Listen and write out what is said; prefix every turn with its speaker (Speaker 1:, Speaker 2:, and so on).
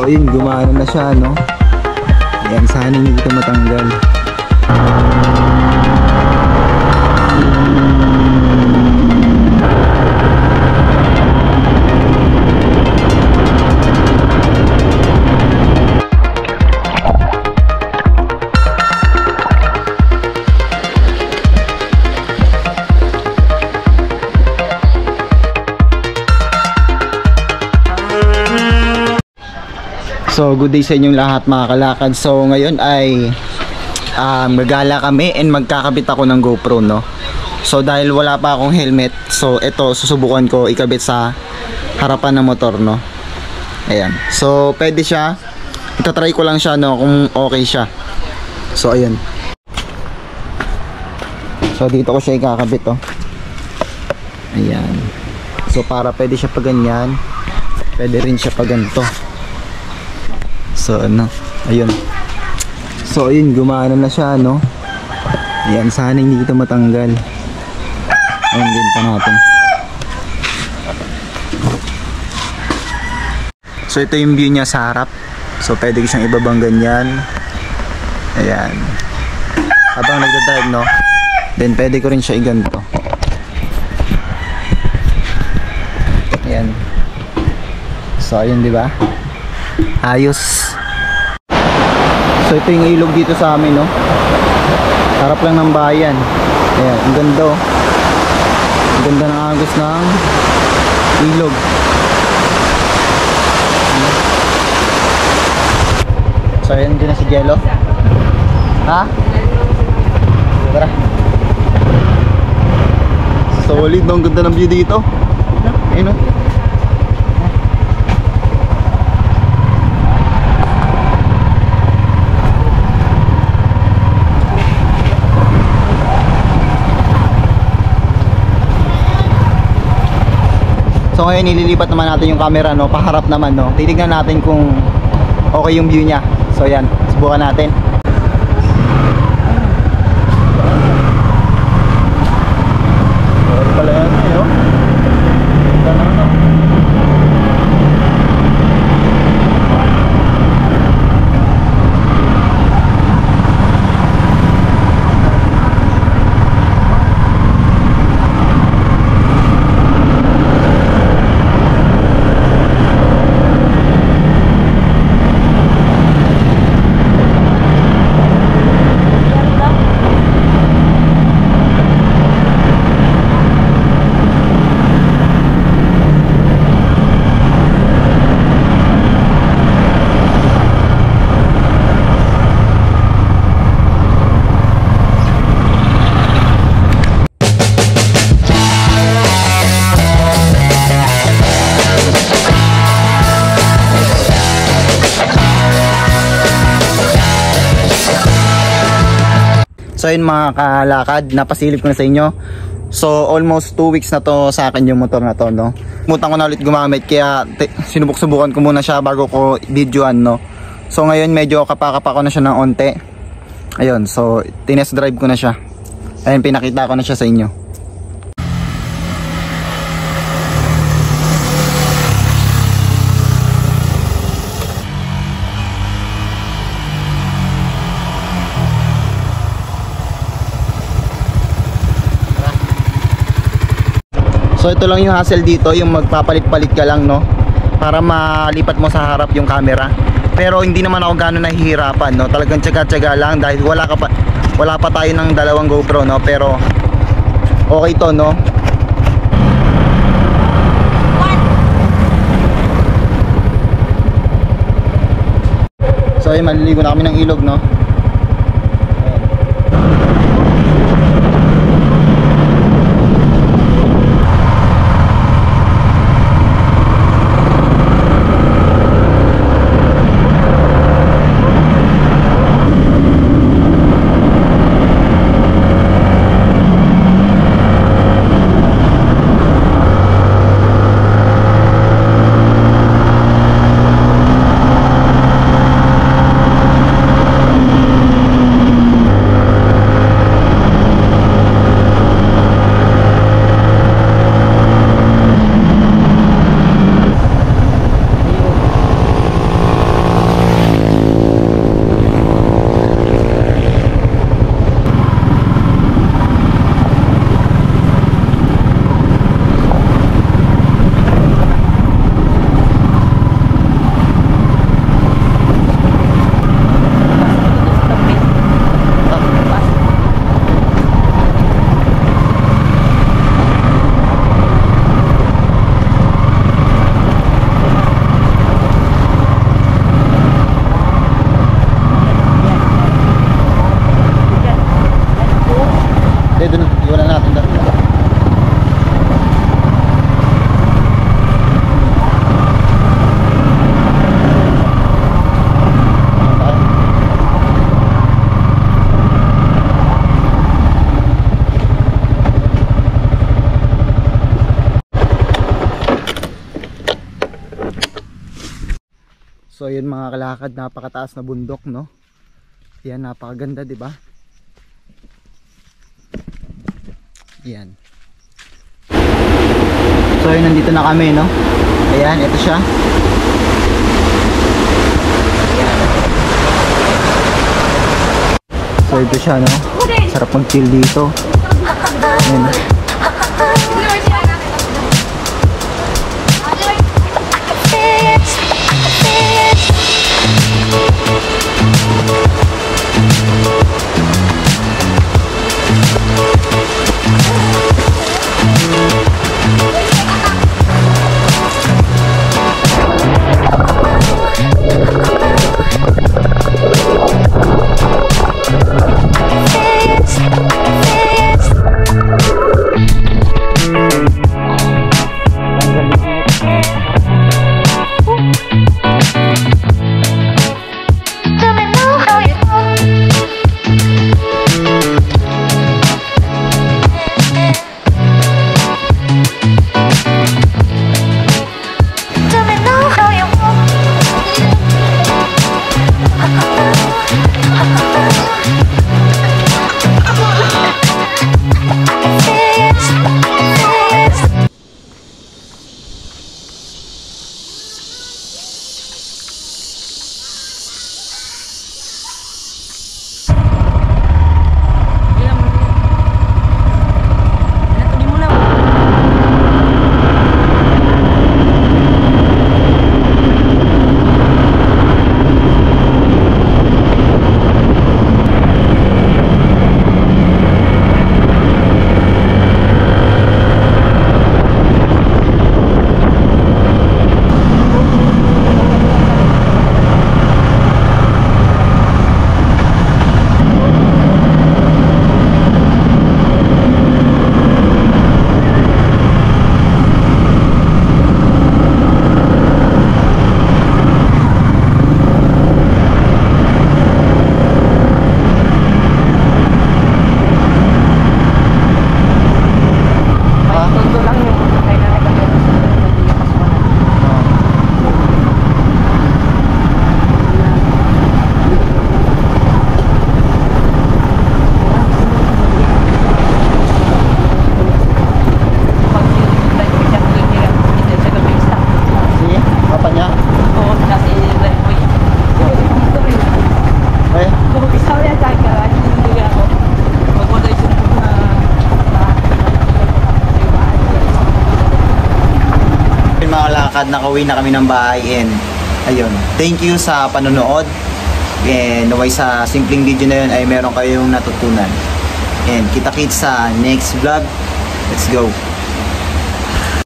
Speaker 1: ayun, gumana na siya, no? Ayan, sana hindi ito matanggal. So good day sa inyong lahat mga kalakad. So ngayon ay magala kami and magkakabit ako ng GoPro, no. So dahil wala pa akong helmet, so ito susubukan ko ikabit sa harapan ng motor, no. Ayan. So pwede siya. Itatry ko lang siya, no, kung okay siya. So ayan. So dito ko siya ikakabit, oh. Ayan. So para pwede siya pa ganyan, pwede rin siya pa ganito. So ano, ayun. So ayun, gumana na siya, no. Ayan, sana hindi ito matanggal. Ayun din pa natin. So ito yung view niya sa harap. So pwede ko siyang ibabang ganyan. Ayan. Habang nagdadrive, no. Then pwede ko rin siya iganto. Ayan. So ayun, di ba? Ayos. So ito yung ilog dito sa amin, no. Harap lang ng bayan. Ayan, ang ganda, oh. Ang ganda ng agos ng ilog. So ayan din na si Jello. Ha? Tara. Solid, no. Ang ganda ng view dito. Ayun, no. So ngayon nililipat naman natin yung camera, no, paharap naman, no. Titignan natin kung okay yung view niya. So yan, subukan natin. Okay pala yan, no. So yun mga kalakad, napasilip ko na sa inyo. So almost 2 weeks na to sa akin yung motor na to, no. Mutan ko na ulit gumamit, kaya sinubok-subukan ko muna siya bago ko videoan, no. So ngayon medyo kapakapa ko na siya ng onte. Ayun, so tinest drive ko na siya. Ayun, pinakita ko na siya sa inyo. So ito lang yung hassle dito, yung magpapalit-palit ka lang, no, para malipat mo sa harap yung camera. Pero hindi naman ako gano'n nahihirapan, no. Talagang tsaga-tsaga lang dahil wala pa tayo ng dalawang GoPro, no. Pero okay to, no. So ayun, maliligo na kami ng ilog, no. So yun mga kalakad, napakataas na bundok, no? Yan, napakaganda, di ba? Yan. So yun, nandito na kami, no? Ayan, ito siya. So ito siya, no? Sarap mag-chill dito. Ayan. Nakauwi na kami ng bahay and ayun, thank you sa panonood and naway sa simpleng video na yun ay meron kayong natutunan and kita-kits sa next vlog. Let's go.